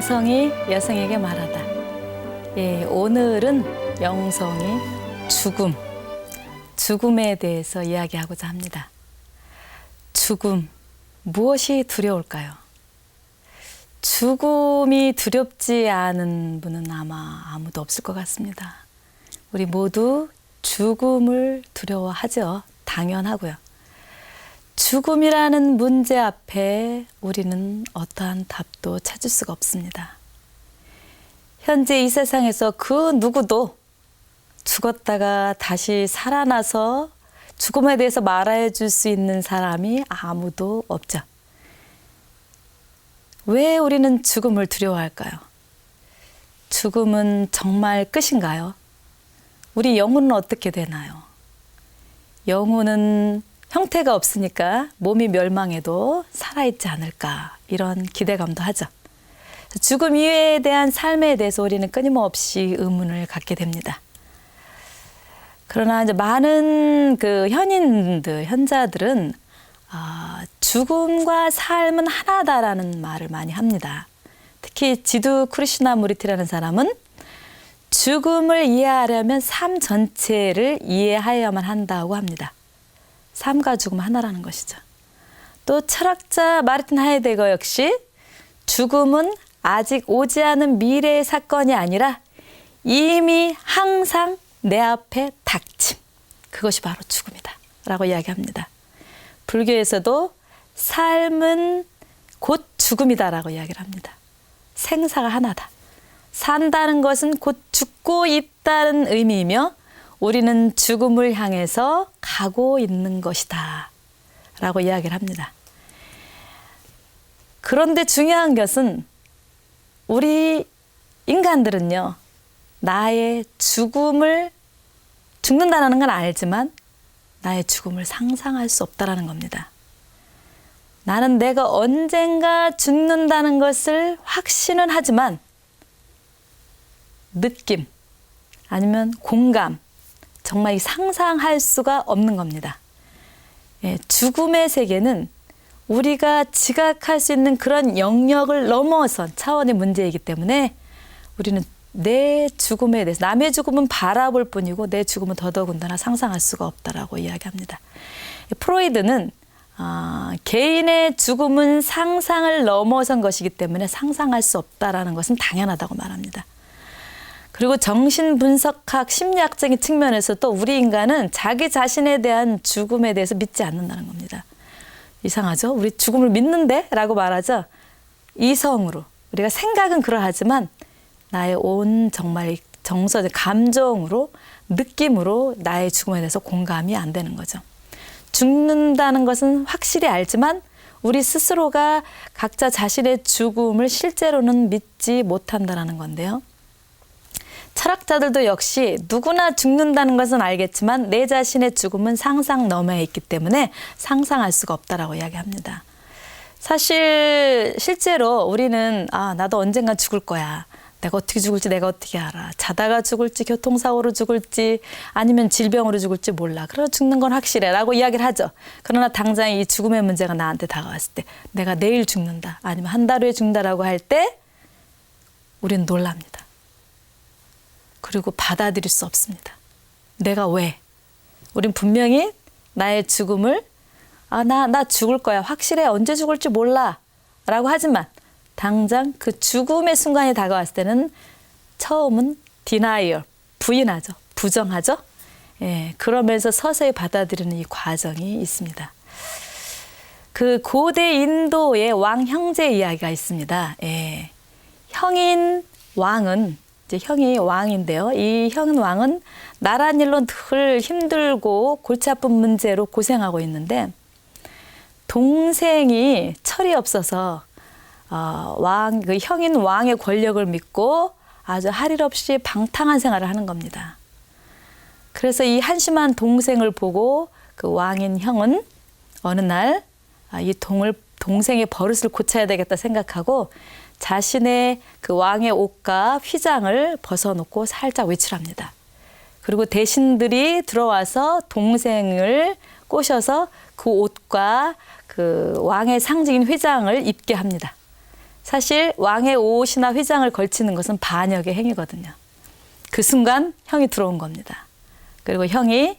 영성이 여성에게 말하다. 예, 오늘은 영성이 죽음에 대해서 이야기하고자 합니다. 죽음, 무엇이 두려울까요? 죽음이 두렵지 않은 분은 아마 아무도 없을 것 같습니다. 우리 모두 죽음을 두려워하죠. 당연하고요. 죽음이라는 문제 앞에 우리는 어떠한 답도 찾을 수가 없습니다. 현재 이 세상에서 그 누구도 죽었다가 다시 살아나서 죽음에 대해서 말해 줄 수 있는 사람이 아무도 없죠. 왜 우리는 죽음을 두려워할까요? 죽음은 정말 끝인가요? 우리 영혼은 어떻게 되나요? 영혼은 형태가 없으니까 몸이 멸망해도 살아있지 않을까, 이런 기대감도 하죠. 죽음 이외에 대한 삶에 대해서 우리는 끊임없이 의문을 갖게 됩니다. 그러나 이제 많은 현자들은 죽음과 삶은 하나다라는 말을 많이 합니다. 특히 지두 크리슈나무르티라는 사람은 죽음을 이해하려면 삶 전체를 이해하여야만 한다고 합니다. 삶과 죽음 하나라는 것이죠. 또 철학자 마르틴 하이데거 역시 죽음은 아직 오지 않은 미래의 사건이 아니라 이미 항상 내 앞에 닥침, 그것이 바로 죽음이다 라고 이야기합니다. 불교에서도 삶은 곧 죽음이다 라고 이야기를 합니다. 생사가 하나다. 산다는 것은 곧 죽고 있다는 의미이며 우리는 죽음을 향해서 가고 있는 것이다 라고 이야기를 합니다. 그런데 중요한 것은 우리 인간들은요, 나의 죽는다는 건 알지만 나의 죽음을 상상할 수 없다는 겁니다. 나는 내가 언젠가 죽는다는 것을 확신은 하지만 느낌 아니면 공감, 정말 상상할 수가 없는 겁니다. 예, 죽음의 세계는 우리가 지각할 수 있는 그런 영역을 넘어선 차원의 문제이기 때문에 우리는 내 죽음에 대해서, 남의 죽음은 바라볼 뿐이고 내 죽음은 더더군다나 상상할 수가 없다라고 이야기합니다. 프로이드는 개인의 죽음은 상상을 넘어선 것이기 때문에 상상할 수 없다라는 것은 당연하다고 말합니다. 그리고 정신분석학, 심리학적인 측면에서 또 우리 인간은 자기 자신에 대한 죽음에 대해서 믿지 않는다는 겁니다. 이상하죠? 우리 죽음을 믿는데? 라고 말하죠. 이성으로. 우리가 생각은 그러하지만 나의 온 정말 정서적 감정으로, 느낌으로 나의 죽음에 대해서 공감이 안 되는 거죠. 죽는다는 것은 확실히 알지만 우리 스스로가 각자 자신의 죽음을 실제로는 믿지 못한다는 건데요. 철학자들도 역시 누구나 죽는다는 것은 알겠지만 내 자신의 죽음은 상상 너머에 있기 때문에 상상할 수가 없다라고 이야기합니다. 사실 실제로 우리는 나도 언젠가 죽을 거야. 내가 어떻게 죽을지 내가 어떻게 알아. 자다가 죽을지 교통사고로 죽을지 아니면 질병으로 죽을지 몰라. 그러나 죽는 건 확실해 라고 이야기를 하죠. 그러나 당장 이 죽음의 문제가 나한테 다가왔을 때 내가 내일 죽는다 아니면 한 달 후에 죽는다라고 할 때 우리는 놀랍니다. 그리고 받아들일 수 없습니다. 내가 왜? 우린 분명히 나의 죽음을 나 죽을 거야. 확실해. 언제 죽을지 몰라. 라고 하지만 당장 그 죽음의 순간이 다가왔을 때는 처음은 denial, 부인하죠. 부정하죠. 예, 그러면서 서서히 받아들이는 이 과정이 있습니다. 그 고대 인도의 왕 형제 이야기가 있습니다. 예, 형인 왕은 이제 형이 왕인데요. 이 형 왕은 나란 일로 늘 힘들고 골치 아픈 문제로 고생하고 있는데 동생이 철이 없어서 그 형인 왕의 권력을 믿고 아주 할 일 없이 방탕한 생활을 하는 겁니다. 그래서 이 한심한 동생을 보고 그 왕인 형은 어느 날 이 동생의 버릇을 고쳐야 되겠다 생각하고 자신의 그 왕의 옷과 휘장을 벗어놓고 살짝 외출합니다. 그리고 대신들이 들어와서 동생을 꼬셔서 그 옷과 그 왕의 상징인 휘장을 입게 합니다. 사실 왕의 옷이나 휘장을 걸치는 것은 반역의 행위거든요. 그 순간 형이 들어온 겁니다. 그리고 형이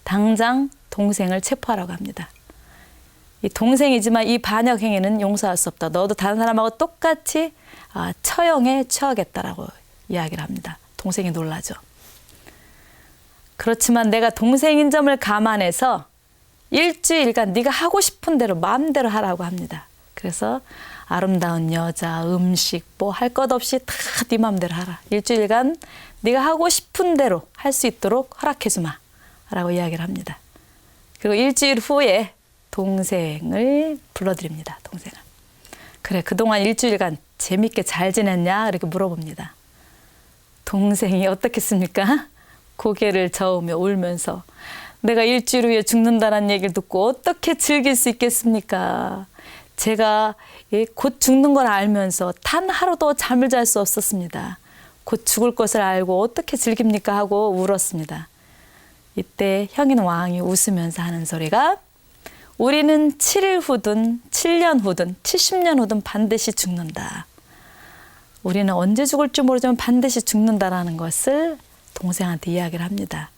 당장 동생을 체포하라고 합니다. 이 동생이지만 이 반역 행위는 용서할 수 없다. 너도 다른 사람하고 똑같이 처형에 처하겠다라고 이야기를 합니다. 동생이 놀라죠. 그렇지만 내가 동생인 점을 감안해서 일주일간 네가 하고 싶은 대로 마음대로 하라고 합니다. 그래서 아름다운 여자, 음식 뭐 할 것 없이 다 네 마음대로 하라. 일주일간 네가 하고 싶은 대로 할 수 있도록 허락해 주마 라고 이야기를 합니다. 그리고 일주일 후에 동생을 불러드립니다. 동생을. 그래, 그동안 일주일간 재밌게 잘 지냈냐? 이렇게 물어봅니다. 동생이 어떻겠습니까? 고개를 저으며 울면서 내가 일주일 후에 죽는다는 얘기를 듣고 어떻게 즐길 수 있겠습니까? 제가 곧 죽는 걸 알면서 단 하루도 잠을 잘 수 없었습니다. 곧 죽을 것을 알고 어떻게 즐깁니까? 하고 울었습니다. 이때 형인 왕이 웃으면서 하는 소리가 우리는 7일 후든 7년 후든 70년 후든 반드시 죽는다. 우리는 언제 죽을지 모르지만 반드시 죽는다라는 것을 동생한테 이야기를 합니다.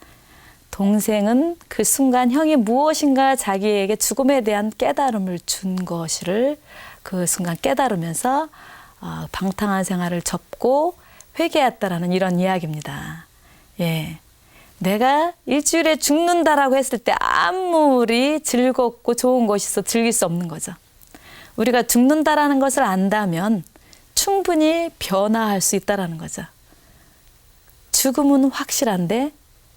동생은 그 순간 형이 무엇인가 자기에게 죽음에 대한 깨달음을 준 것을 그 순간 깨달으면서 방탕한 생활을 접고 회개했다라는 이런 이야기입니다. 예. 내가 일주일에 죽는다라고 했을 때 아무리 즐겁고 좋은 것이 있어 즐길 수 없는 거죠. 우리가 죽는다라는 것을 안다면 충분히 변화할 수 있다라는 거죠. 죽음은 확실한데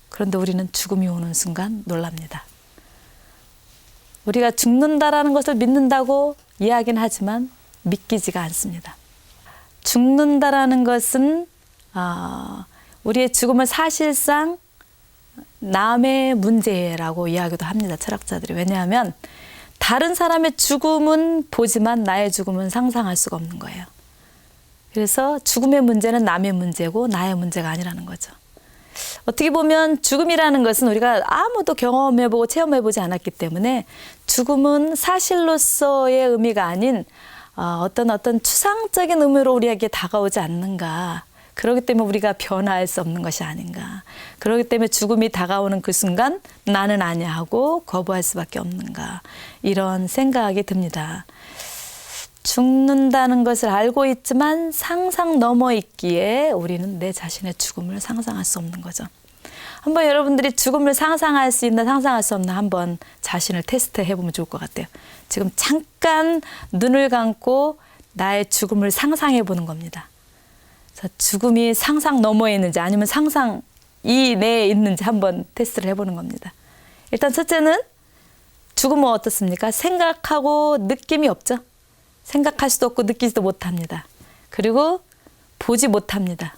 그런데 우리는 죽음이 오는 순간 놀랍니다. 우리가 죽는다라는 것을 믿는다고 이야기는 하지만 믿기지가 않습니다. 죽는다라는 것은 우리의 죽음을 사실상 남의 문제라고 이야기도 합니다. 철학자들이. 왜냐하면 다른 사람의 죽음은 보지만 나의 죽음은 상상할 수가 없는 거예요. 그래서 죽음의 문제는 남의 문제고 나의 문제가 아니라는 거죠. 어떻게 보면 죽음이라는 것은 우리가 아무도 경험해보고 체험해보지 않았기 때문에 죽음은 사실로서의 의미가 아닌 어떤 추상적인 의미로 우리에게 다가오지 않는가. 그렇기 때문에 우리가 변화할 수 없는 것이 아닌가. 그렇기 때문에 죽음이 다가오는 그 순간 나는 아니야 하고 거부할 수밖에 없는가. 이런 생각이 듭니다. 죽는다는 것을 알고 있지만 상상 넘어 있기에 우리는 내 자신의 죽음을 상상할 수 없는 거죠. 한번 여러분들이 죽음을 상상할 수 있나 상상할 수 없나 한번 자신을 테스트해 보면 좋을 것 같아요. 지금 잠깐 눈을 감고 나의 죽음을 상상해 보는 겁니다. 죽음이 상상 너머에 있는지 아니면 상상 이 내에 있는지 한번 테스트를 해보는 겁니다. 일단 첫째는 죽음은 어떻습니까? 생각하고 느낌이 없죠. 생각할 수도 없고 느끼지도 못합니다. 그리고 보지 못합니다.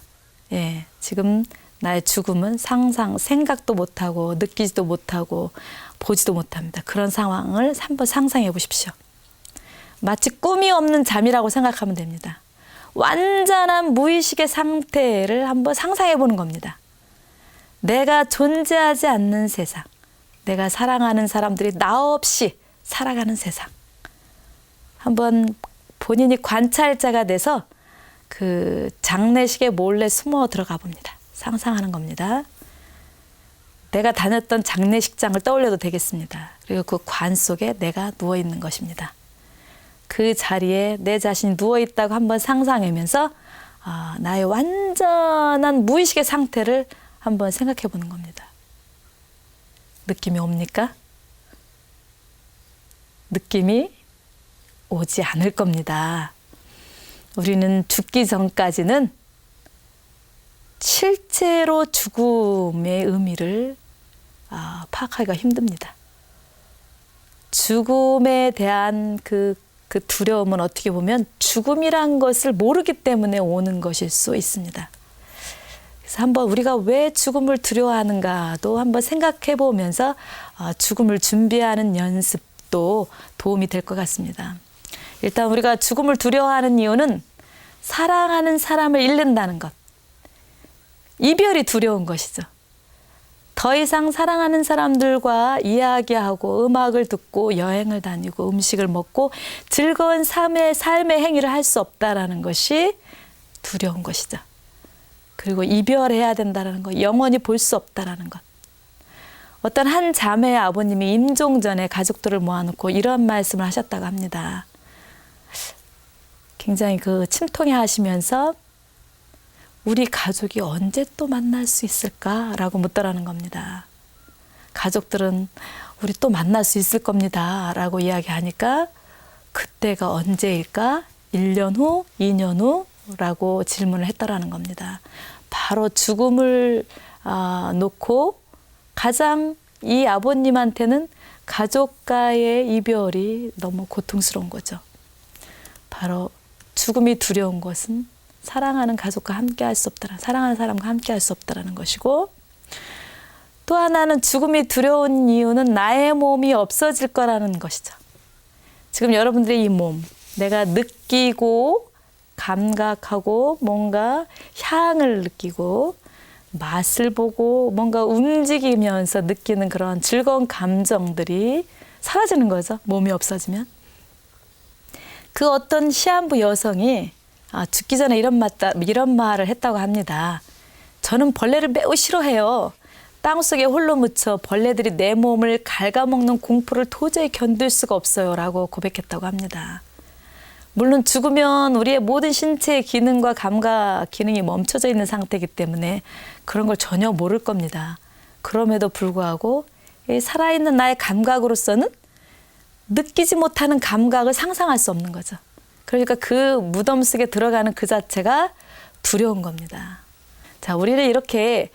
예, 지금 나의 죽음은 생각도 못하고 느끼지도 못하고 보지도 못합니다. 그런 상황을 한번 상상해 보십시오. 마치 꿈이 없는 잠이라고 생각하면 됩니다. 완전한 무의식의 상태를 한번 상상해 보는 겁니다. 내가 존재하지 않는 세상, 내가 사랑하는 사람들이 나 없이 살아가는 세상. 한번 본인이 관찰자가 돼서 그 장례식에 몰래 숨어 들어가 봅니다. 상상하는 겁니다. 내가 다녔던 장례식장을 떠올려도 되겠습니다. 그리고 그 관 속에 내가 누워 있는 것입니다. 그 자리에 내 자신이 누워있다고 한번 상상하면서 나의 완전한 무의식의 상태를 한번 생각해 보는 겁니다. 느낌이 옵니까? 느낌이 오지 않을 겁니다. 우리는 죽기 전까지는 실제로 죽음의 의미를 파악하기가 힘듭니다. 죽음에 대한 그 두려움은 어떻게 보면 죽음이란 것을 모르기 때문에 오는 것일 수 있습니다. 그래서 한번 우리가 왜 죽음을 두려워하는가도 한번 생각해 보면서 죽음을 준비하는 연습도 도움이 될 것 같습니다. 일단 우리가 죽음을 두려워하는 이유는 사랑하는 사람을 잃는다는 것. 이별이 두려운 것이죠. 더 이상 사랑하는 사람들과 이야기하고 음악을 듣고 여행을 다니고 음식을 먹고 즐거운 삶의 행위를 할 수 없다라는 것이 두려운 것이죠. 그리고 이별해야 된다는 것, 영원히 볼 수 없다라는 것. 어떤 한 자매의 아버님이 임종 전에 가족들을 모아놓고 이런 말씀을 하셨다고 합니다. 굉장히 침통해 하시면서 우리 가족이 언제 또 만날 수 있을까라고 묻더라는 겁니다. 가족들은 우리 또 만날 수 있을 겁니다 라고 이야기하니까 그때가 언제일까? 1년 후, 2년 후라고 질문을 했더라는 겁니다. 바로 죽음을 놓고 가장 이 아버님한테는 가족과의 이별이 너무 고통스러운 거죠. 바로 죽음이 두려운 것은 사랑하는 가족과 함께 할 수 없다라, 사랑하는 사람과 함께 할 수 없다라는 것이고, 또 하나는 죽음이 두려운 이유는 나의 몸이 없어질 거라는 것이죠. 지금 여러분들의 이 몸, 내가 느끼고 감각하고 뭔가 향을 느끼고 맛을 보고 뭔가 움직이면서 느끼는 그런 즐거운 감정들이 사라지는 거죠. 몸이 없어지면. 그 어떤 시한부 여성이 죽기 전에 이런 말을 했다고 합니다. 저는 벌레를 매우 싫어해요. 땅속에 홀로 묻혀 벌레들이 내 몸을 갉아먹는 공포를 도저히 견딜 수가 없어요 라고 고백했다고 합니다. 물론 죽으면 우리의 모든 신체의 기능과 감각 기능이 멈춰져 있는 상태이기 때문에 그런 걸 전혀 모를 겁니다. 그럼에도 불구하고 살아있는 나의 감각으로서는 느끼지 못하는 감각을 상상할 수 없는 거죠. 그러니까 그 무덤 속에 들어가는 그 자체가 두려운 겁니다. 자, 우리는 이렇게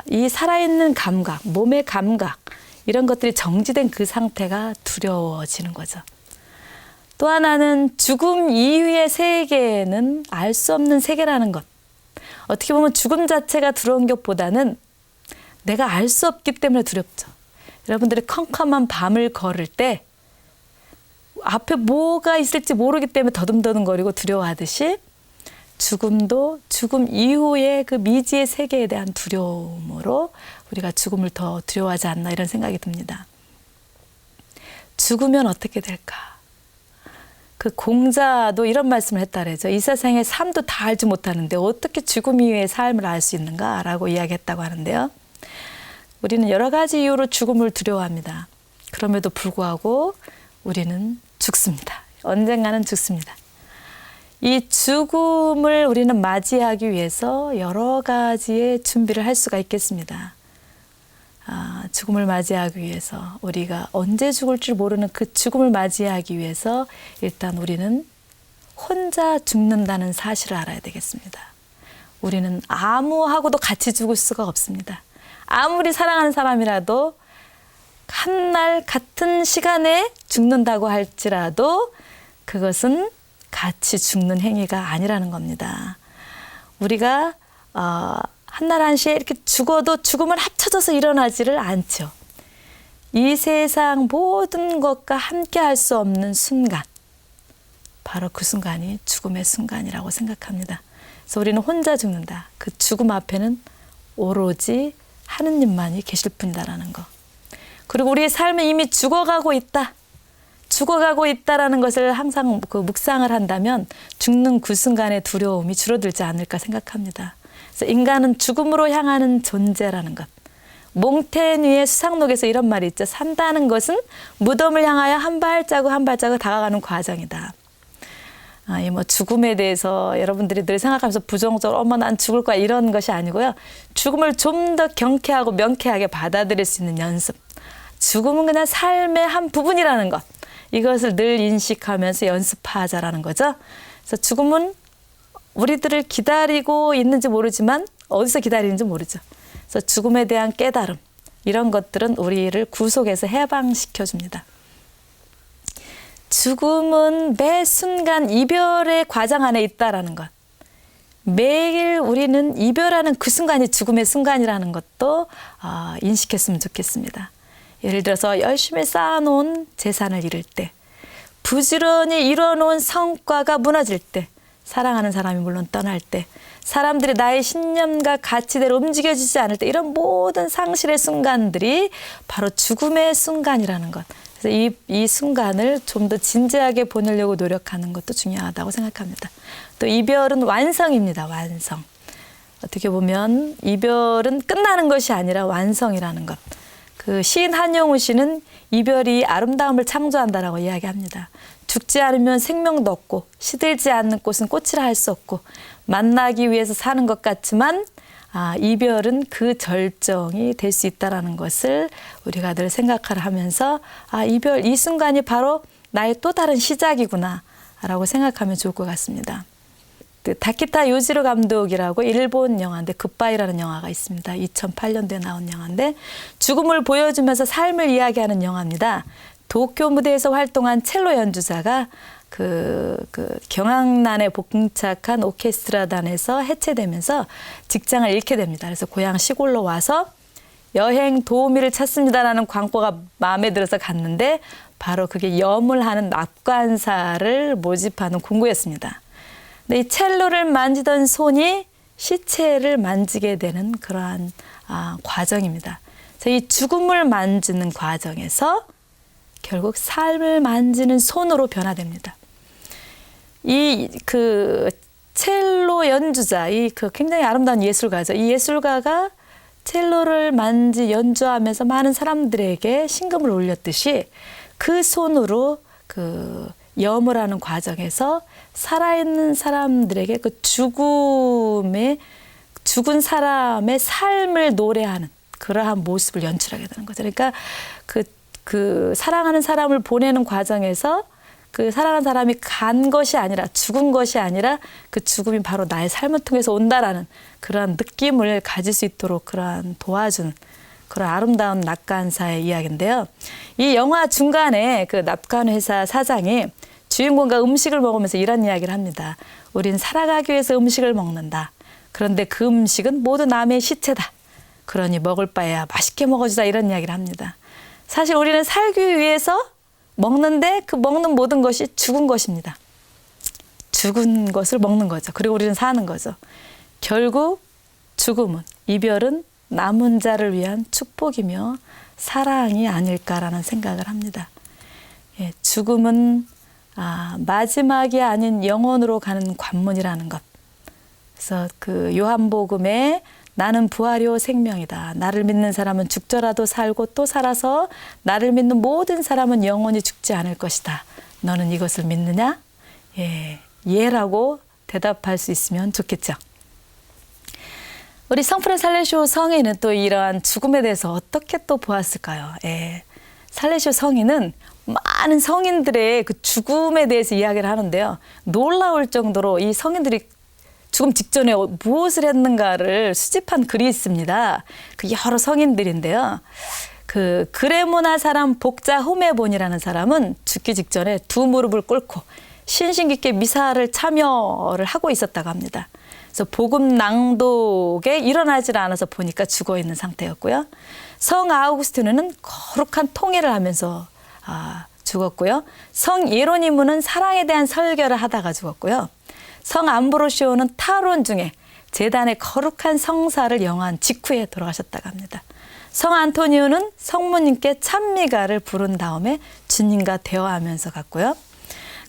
이 살아있는 감각, 몸의 감각 이런 것들이 정지된 그 상태가 두려워지는 거죠. 또 하나는 죽음 이후의 세계는 알 수 없는 세계라는 것. 어떻게 보면 죽음 자체가 두려운 것보다는 내가 알 수 없기 때문에 두렵죠. 여러분들이 컴컴한 밤을 걸을 때 앞에 뭐가 있을지 모르기 때문에 더듬더듬거리고 두려워하듯이 죽음도 죽음 이후의 그 미지의 세계에 대한 두려움으로 우리가 죽음을 더 두려워하지 않나 이런 생각이 듭니다. 죽으면 어떻게 될까? 그 공자도 이런 말씀을 했다 그러죠. 이 세상의 삶도 다 알지 못하는데 어떻게 죽음 이후의 삶을 알 수 있는가라고 이야기했다고 하는데요. 우리는 여러 가지 이유로 죽음을 두려워합니다. 그럼에도 불구하고 우리는 죽습니다. 언젠가는 죽습니다. 이 죽음을 우리는 맞이하기 위해서 여러 가지의 준비를 할 수가 있겠습니다. 죽음을 맞이하기 위해서 우리가 언제 죽을지 모르는 그 죽음을 맞이하기 위해서 일단 우리는 혼자 죽는다는 사실을 알아야 되겠습니다. 우리는 아무하고도 같이 죽을 수가 없습니다. 아무리 사랑하는 사람이라도 한날 같은 시간에 죽는다고 할지라도 그것은 같이 죽는 행위가 아니라는 겁니다. 우리가 한날 한시에 이렇게 죽어도 죽음을 합쳐져서 일어나지를 않죠. 이 세상 모든 것과 함께 할 수 없는 순간, 바로 그 순간이 죽음의 순간이라고 생각합니다. 그래서 우리는 혼자 죽는다. 그 죽음 앞에는 오로지 하느님만이 계실 뿐이다라는 거. 그리고 우리의 삶은 이미 죽어가고 있다라는 것을 항상 묵상을 한다면 죽는 그 순간의 두려움이 줄어들지 않을까 생각합니다. 그래서 인간은 죽음으로 향하는 존재라는 것. 몽테뉴의 수상록에서 이런 말이 있죠. 산다는 것은 무덤을 향하여 한 발자국 한 발자국 다가가는 과정이다. 죽음에 대해서 여러분들이 늘 생각하면서 부정적으로 난 죽을 거야 이런 것이 아니고요. 죽음을 좀 더 경쾌하고 명쾌하게 받아들일 수 있는 연습. 죽음은 그냥 삶의 한 부분이라는 것. 이것을 늘 인식하면서 연습하자라는 거죠. 그래서 죽음은 우리들을 기다리고 있는지 모르지만 어디서 기다리는지 모르죠. 그래서 죽음에 대한 깨달음, 이런 것들은 우리를 구속해서 해방시켜줍니다. 죽음은 매 순간 이별의 과정 안에 있다라는 것. 매일 우리는 이별하는 그 순간이 죽음의 순간이라는 것도 인식했으면 좋겠습니다. 예를 들어서 열심히 쌓아놓은 재산을 잃을 때, 부지런히 이뤄놓은 성과가 무너질 때, 사랑하는 사람이 물론 떠날 때, 사람들이 나의 신념과 가치대로 움직여지지 않을 때, 이런 모든 상실의 순간들이 바로 죽음의 순간이라는 것. 그래서 이 순간을 좀 더 진지하게 보내려고 노력하는 것도 중요하다고 생각합니다. 또 이별은 완성입니다. 완성. 어떻게 보면 이별은 끝나는 것이 아니라 완성이라는 것. 그 시인 한영우 씨는 이별이 아름다움을 창조한다라고 이야기합니다. 죽지 않으면 생명도 없고 시들지 않는 꽃은 꽃이라 할 수 없고 만나기 위해서 사는 것 같지만 이별은 그 절정이 될 수 있다라는 것을 우리가 늘 생각하라 하면서 이별 이 순간이 바로 나의 또 다른 시작이구나라고 생각하면 좋을 것 같습니다. 그 다키타 요지로 감독이라고 일본 영화인데 굿바이라는 영화가 있습니다. 2008년도에 나온 영화인데 죽음을 보여주면서 삶을 이야기하는 영화입니다. 도쿄 무대에서 활동한 첼로 연주자가 그 경항난에 봉착한 오케스트라단에서 해체되면서 직장을 잃게 됩니다. 그래서 고향 시골로 와서 여행 도우미를 찾습니다라는 광고가 마음에 들어서 갔는데 바로 그게 염을 하는 납관사를 모집하는 공고였습니다. 근데 이 첼로를 만지던 손이 시체를 만지게 되는 그러한 과정입니다. 그래서 이 죽음을 만지는 과정에서 결국 삶을 만지는 손으로 변화됩니다. 이 첼로 연주자, 굉장히 아름다운 예술가죠. 이 예술가가 첼로를 연주하면서 많은 사람들에게 신금을 올렸듯이 그 손으로 염을 하는 과정에서 살아있는 사람들에게 죽은 사람의 삶을 노래하는 그러한 모습을 연출하게 되는 거죠. 그러니까 사랑하는 사람을 보내는 과정에서 그 사랑하는 사람이 간 것이 아니라 죽은 것이 아니라 그 죽음이 바로 나의 삶을 통해서 온다라는 그러한 느낌을 가질 수 있도록 그러한 도와주는 그런 아름다운 납관사의 이야기인데요. 이 영화 중간에 그 납관회사 사장이 주인공과 음식을 먹으면서 이런 이야기를 합니다. 우린 살아가기 위해서 음식을 먹는다. 그런데 그 음식은 모두 남의 시체다. 그러니 먹을 바에야 맛있게 먹어주자 이런 이야기를 합니다. 사실 우리는 살기 위해서 먹는데 그 먹는 모든 것이 죽은 것입니다. 죽은 것을 먹는 거죠. 그리고 우리는 사는 거죠. 결국 죽음은, 이별은 남은 자를 위한 축복이며 사랑이 아닐까라는 생각을 합니다. 죽음은 마지막이 아닌 영원으로 가는 관문이라는 것. 그래서 그 요한복음에 나는 부활이요 생명이다. 나를 믿는 사람은 죽더라도 살고 또 살아서 나를 믿는 모든 사람은 영원히 죽지 않을 것이다. 너는 이것을 믿느냐? 예라고 대답할 수 있으면 좋겠죠. 우리 성프란 살레시오 성인은 또 이러한 죽음에 대해서 어떻게 또 보았을까요? 살레시오 성인은 많은 성인들의 그 죽음에 대해서 이야기를 하는데요. 놀라울 정도로 이 성인들이 죽음 직전에 무엇을 했는가를 수집한 글이 있습니다. 그 여러 성인들인데요. 그 그레모나 사람 복자 호메본이라는 사람은 죽기 직전에 두 무릎을 꿇고 신신 깊게 미사를 참여를 하고 있었다고 합니다. 그래서 복음 낭독에 일어나질 않아서 보니까 죽어 있는 상태였고요. 성 아우구스티누는 거룩한 통회를 하면서 죽었고요. 성 예로니무는 사랑에 대한 설교를 하다가 죽었고요. 성 암브로시오는 타론 중에 제단의 거룩한 성사를 영한 직후에 돌아가셨다고 합니다. 성 안토니오는 성모님께 찬미가를 부른 다음에 주님과 대화하면서 갔고요.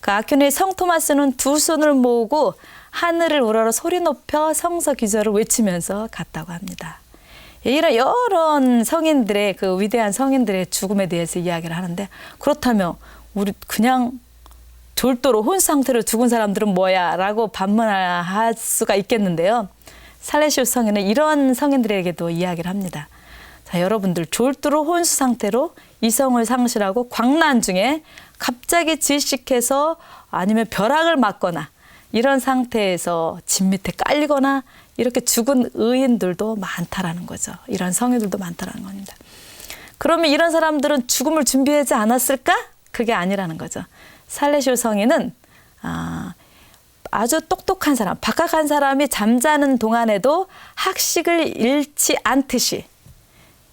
그 아큐네의 성 토마스는 두 손을 모으고 하늘을 우러러 소리 높여 성서 기절을 외치면서 갔다고 합니다. 이런 여러 성인들의 그 위대한 성인들의 죽음에 대해서 이야기를 하는데, 그렇다면 우리 그냥 졸도로 혼수 상태로 죽은 사람들은 뭐야? 라고 반문할 수가 있겠는데요. 살레시오 성인은 이런 성인들에게도 이야기를 합니다. 자, 여러분들 졸도로 혼수 상태로 이성을 상실하고 광란 중에 갑자기 질식해서 아니면 벼락을 맞거나 이런 상태에서 집 밑에 깔리거나 이렇게 죽은 의인들도 많다라는 거죠. 이런 성인들도 많다라는 겁니다. 그러면 이런 사람들은 죽음을 준비하지 않았을까? 그게 아니라는 거죠. 살레시오 성인은 아주 똑똑한 사람, 박학한 사람이 잠자는 동안에도 학식을 잃지 않듯이,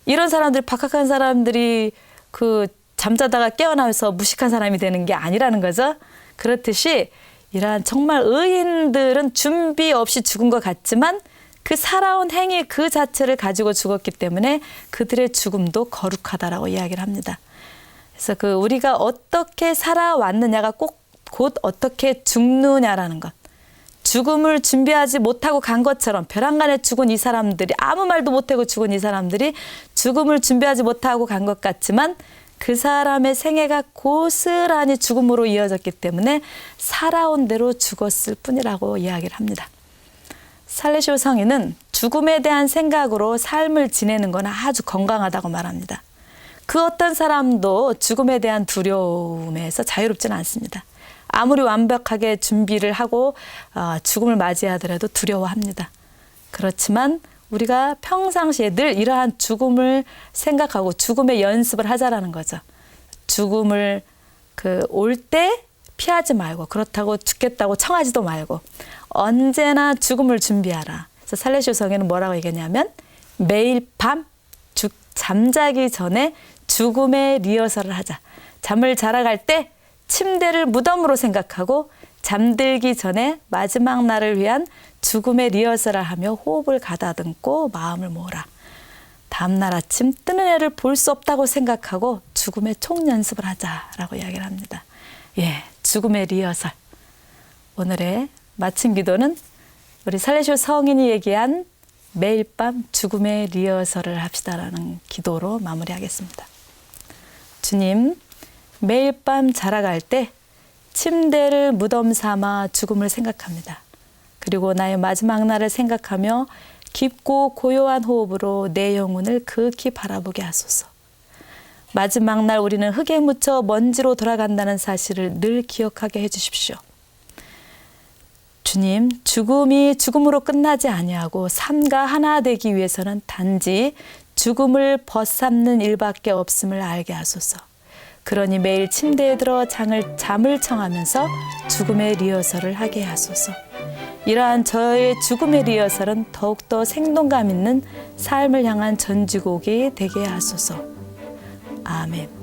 이런 사람들이, 박학한 사람들이 잠자다가 깨어나서 무식한 사람이 되는 게 아니라는 거죠. 그렇듯이 이러한 정말 의인들은 준비 없이 죽은 것 같지만 그 살아온 행위 그 자체를 가지고 죽었기 때문에 그들의 죽음도 거룩하다라고 이야기를 합니다. 그래서 그 우리가 어떻게 살아왔느냐가 곧 어떻게 죽느냐라는 것. 죽음을 준비하지 못하고 간 것처럼 벼랑간에 죽은 이 사람들이 아무 말도 못하고 죽은 이 사람들이 죽음을 준비하지 못하고 간 것 같지만 그 사람의 생애가 고스란히 죽음으로 이어졌기 때문에 살아온 대로 죽었을 뿐이라고 이야기를 합니다. 살레시오 성인은 죽음에 대한 생각으로 삶을 지내는 건 아주 건강하다고 말합니다. 그 어떤 사람도 죽음에 대한 두려움에서 자유롭지는 않습니다. 아무리 완벽하게 준비를 하고 죽음을 맞이하더라도 두려워합니다. 그렇지만 우리가 평상시에 늘 이러한 죽음을 생각하고 죽음의 연습을 하자라는 거죠. 죽음을 올 때 피하지 말고 그렇다고 죽겠다고 청하지도 말고 언제나 죽음을 준비하라. 그래서 살레시오 성에는 뭐라고 얘기하냐면 매일 밤 잠자기 전에 죽음의 리허설을 하자. 잠을 자러 갈 때 침대를 무덤으로 생각하고 잠들기 전에 마지막 날을 위한 죽음의 리허설을 하며 호흡을 가다듬고 마음을 모으라. 다음날 아침 뜨는 해를 볼 수 없다고 생각하고 죽음의 총연습을 하자라고 이야기를 합니다. 예, 죽음의 리허설. 오늘의 마침 기도는 우리 살레시오 성인이 얘기한 매일 밤 죽음의 리허설을 합시다라는 기도로 마무리하겠습니다. 주님, 매일 밤 자라갈 때 침대를 무덤 삼아 죽음을 생각합니다. 그리고 나의 마지막 날을 생각하며 깊고 고요한 호흡으로 내 영혼을 극히 바라보게 하소서. 마지막 날 우리는 흙에 묻혀 먼지로 돌아간다는 사실을 늘 기억하게 해주십시오. 주님, 죽음이 죽음으로 끝나지 아니하고 삶과 하나 되기 위해서는 단지 죽음을 벗삼는 일밖에 없음을 알게 하소서. 그러니 매일 침대에 들어 잠을 청하면서 죽음의 리허설을 하게 하소서. 이러한 저의 죽음의 리허설은 더욱더 생동감 있는 삶을 향한 전지곡이 되게 하소서. 아멘.